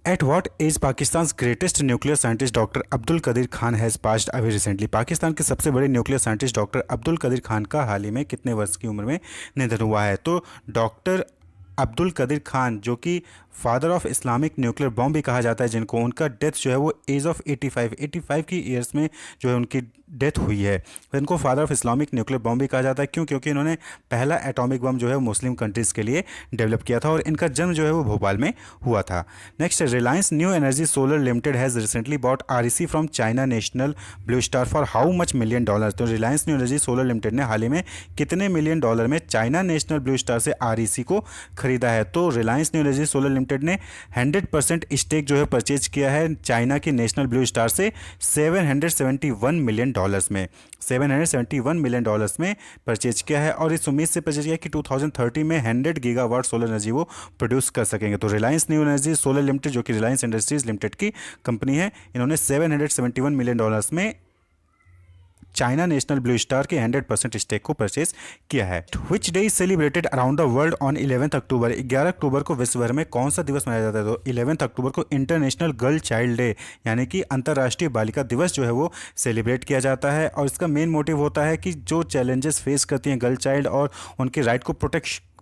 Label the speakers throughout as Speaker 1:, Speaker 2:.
Speaker 1: At what age Pakistan's greatest nuclear scientist Dr. Abdul Qadeer Khan has passed away recently? Pakistan के सबसे बड़े nuclear scientist doctor Abdul Qadeer Khan का हाल ही में कितने वर्ष की उम्र में निधन हुआ है? तो डॉक्टर अब्दुल कदीर खान, जो कि father of Islamic nuclear bomb भी कहा जाता है, जिनको उनका डेथ जो है वो एज ऑफ 85 की ईयर्स में जो है उनकी डेथ हुई है। तो इनको father of Islamic nuclear bomb भी कहा जाता है। क्यों? क्योंकि इन्होंने पहला एटॉमिक बम जो है वो मुस्लिम कंट्रीज़ के लिए डेवलप किया था और इनका जन्म जो है वो भोपाल में हुआ था। Next, Reliance New Energy Solar Limited has recently bought REC from China National Blue Star for how much million dollar? तो Reliance New Energy Solar Limited ने हाल ही में कितने मिलियन डॉलर में चाइना नेशनल ब्लू स्टार से आरईसी को खरीदा है? तो Reliance New Energy Solar Limited ने 100% स्टेक जो है परचेज किया है चाइना की नेशनल ब्लू स्टार से $771 मिलियन में। $771 मिलियन में परचेज किया है और इस उम्मीद से परचेज किया कि 2030 में 100 गीगावाट सोलर एनर्जी वो प्रोड्यूस कर सकेंगे। तो Reliance New Energy Solar limited, जो कि रिलायंस इंडस्ट्रीज लिमिटेड की कंपनी है, इन्होंने $771 मिलियन में चाइना नेशनल ब्लू स्टार के 100% स्टेक को परचेज किया है। Which day is celebrated around the world on 11 अक्टूबर? 11 अक्टूबर को विश्व भर में कौन सा दिवस मनाया जाता है? तो 11 अक्टूबर को इंटरनेशनल गर्ल चाइल्ड डे यानी कि अंतर्राष्ट्रीय बालिका दिवस जो है वो सेलिब्रेट किया जाता है। और इसका मेन मोटिव होता है कि जो चैलेंजेस फेस करती हैं गर्ल चाइल्ड और उनके राइट को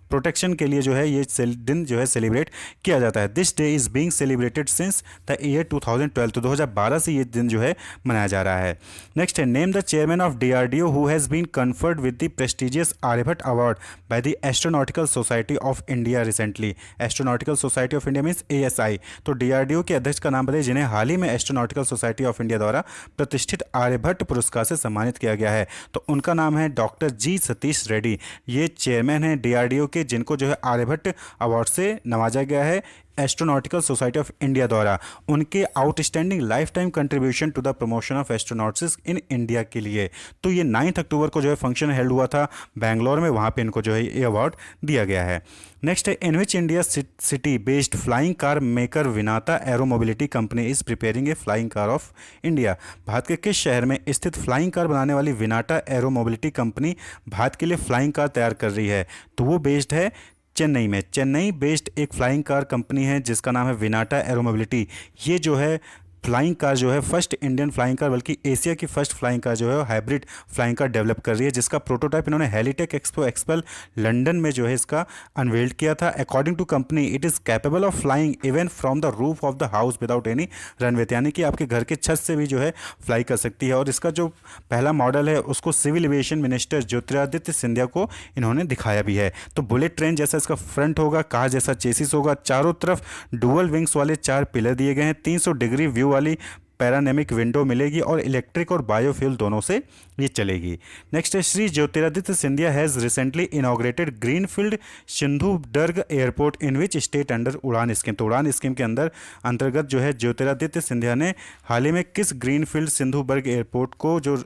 Speaker 1: प्रोटेक्शन के लिए जो है ये दिन जो है सेलिब्रेट किया जाता है। This day is being celebrated since the year 2012। तो 2012 से ये दिन जो है मनाया जा रहा है। नेक्स्ट है, name the chairman of DRDO who has been conferred with the prestigious Aryabhata award by the astronautical society of India recently. Astronautical society of India means ASI। तो डीआरडीओ के अध्यक्ष का नाम बताइए जिन्हें हाल ही में एस्ट्रोनॉटिकल सोसाइटी ऑफ इंडिया द्वारा प्रतिष्ठित आर्यभट्ट पुरस्कार से सम्मानित किया गया है। तो उनका नाम है डॉक्टर जी सतीश रेड्डी। ये चेयरमैन है डीआरडीओ के, जिनको जो है आर्यभट्ट अवार्ड से नवाजा गया है एस्ट्रोनॉटिकल सोसाइटी ऑफ इंडिया द्वारा उनके outstanding life time contribution to the promotion of astronautics in India के लिए। तो ये 9 अक्टूबर को जो है फंक्शन हेल्ड हुआ था बेंगलोर में, वहाँ पे इनको जो है ये अवार्ड दिया गया है। नेक्स्ट है, in which India city based flying car maker Vinata Aero Mobility company is preparing a flying car of India? Bharat के किस शहर में स्थित फ्लाइंग कार बनाने वाली Vinata Aero Mobility company Bharat के लिए फ्लाइंग कार तैयार कर रही है? तो वो बेस्ड है चेन्नई में। चेन्नई बेस्ड एक फ्लाइंग कार कंपनी है जिसका नाम है विनाटा एरो मोबिलिटी। ये जो है फ्लाइंग कार जो है फर्स्ट इंडियन फ्लाइंग कार, बल्कि एशिया की फर्स्ट फ्लाइंग कार जो है हाइब्रिड फ्लाइंग कार डेवलप कर रही है, जिसका प्रोटोटाइप इन्होंने हेलीटेक एक्सपो लंदन में जो है इसका अनवेल्ड किया था। According to company it is capable of flying even from the roof of the house without any runway, यानी कि आपके घर के छत से भी जो है फ्लाई कर सकती है। और इसका जो पहला मॉडल है उसको civil aviation minister Jyotiraditya Scindia को इन्होंने दिखाया भी है। तो बुलेट ट्रेन जैसा इसका फ्रंट होगा, कार जैसा चेसिस होगा, चारों तरफ डुअल विंग्स वाले 4 पिलर दिए गए हैं, 300 डिग्री व्यू वाली पैरानेमिक विंडो मिलेगी और इलेक्ट्रिक और बायोफ्यूल दोनों से ये चलेगी। नेक्स्ट है, Shri Jyotiraditya Scindia has recently inaugurated greenfield Sindhudurg airport in which state under उड़ान स्कीम? तो उड़ान स्कीम के अंतर्गत जो है ज्योतिरादित्य सिंधिया ने हाल ही में किस ग्रीनफील्ड सिंधुदुर्ग एयरपोर्ट को जो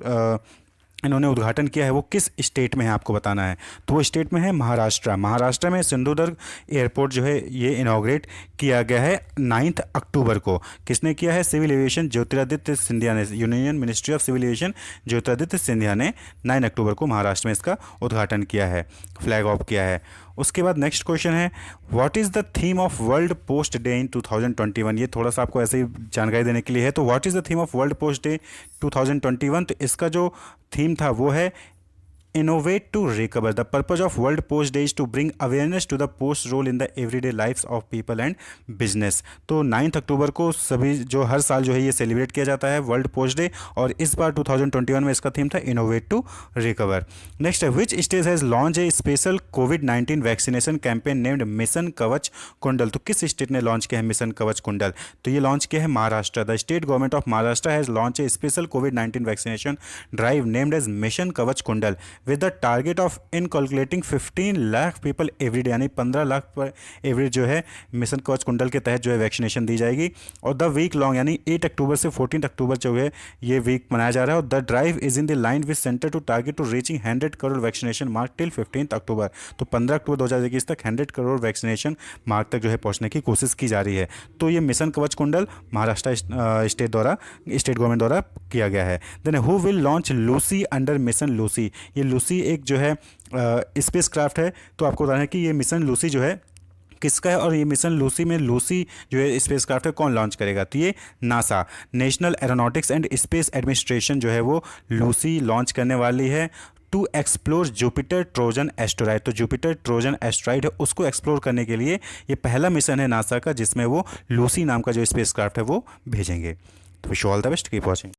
Speaker 1: इन्होंने उद्घाटन किया है वो किस स्टेट में है आपको बताना है। तो वो स्टेट में है महाराष्ट्र। महाराष्ट्र में सिंधुदुर्ग एयरपोर्ट जो है ये इनॉग्रेट किया गया है 9 अक्टूबर को। किसने किया है? सिविल एविएशन ज्योतिरादित्य सिंधिया ने, union ministry of civil aviation Jyotiraditya Scindia ने 9 अक्टूबर को महाराष्ट्र में इसका उद्घाटन किया है, फ्लैग ऑफ किया है। उसके बाद नेक्स्ट क्वेश्चन है, what is the theme of world post day in 2021? ये थोड़ा सा आपको ऐसे ही जानकारी देने के लिए है। तो what is the theme of world post day 2021? तो इसका जो थीम था वो है Innovate to recover. The purpose of World Post Day is to bring awareness to the post role in the everyday lives of people and business. तो 9 अक्टूबर को सभी जो हर साल जो है ये सेलिब्रेट किया जाता है वर्ल्ड पोस्ट डे, और इस बार 2021 में इसका थीम था इनोवेट टू रिकवर। नेक्स्ट है, which state has launch a special कोविड-19 vaccination campaign named mission Kavach Kundal? तो किस स्टेट ने लॉन्च किया है मिशन कवच कुंडल? तो ये लॉन्च किया है Maharashtra. The state government of Maharashtra has launch a special कोविड-19 vaccination drive named as mission Kavach Kundal with the target of inculcating 15 lakh people every day, यानी 15 लाख पर एवरेज जो है मिशन कवच कुंडल के तहत जो है वैक्सीनेशन दी जाएगी। और द वीक लॉन्ग यानी 8 अक्टूबर से 14 अक्टूबर जो है ये वीक मनाया जा रहा है। और the drive is in the line with centre to target to reaching 100 crore vaccination mark till 15 October. तो 15 अक्टूबर 2021 तक 100 करोड़ वैक्सीनेशन मार्क तक जो है पहुँचने की कोशिश की जा रही है। तो ये मिशन कवच कुंडल महाराष्ट्र स्टेट गवर्नमेंट द्वारा किया गया है। Then who will launch Lucy under mission Lucy? ये लूसी एक जो है स्पेस क्राफ्ट है। तो आपको बताना है कि ये मिशन लूसी जो है किसका है और ये मिशन लूसी में, लूसी जो है स्पेसक्राफ्ट है कौन लॉन्च करेगा? तो ये NASA, national aeronautics and space administration जो है वो लूसी लॉन्च करने वाली है to explore Jupiter Trojan asteroid. तो जुपिटर ट्रोजन एस्टेरॉयड है उसको एक्सप्लोर करने के लिए ये पहला मिशन है नासा का जिसमें वो लूसी नाम का जो स्पेसक्राफ्ट है वो भेजेंगे। तो wish all the best, keep watching.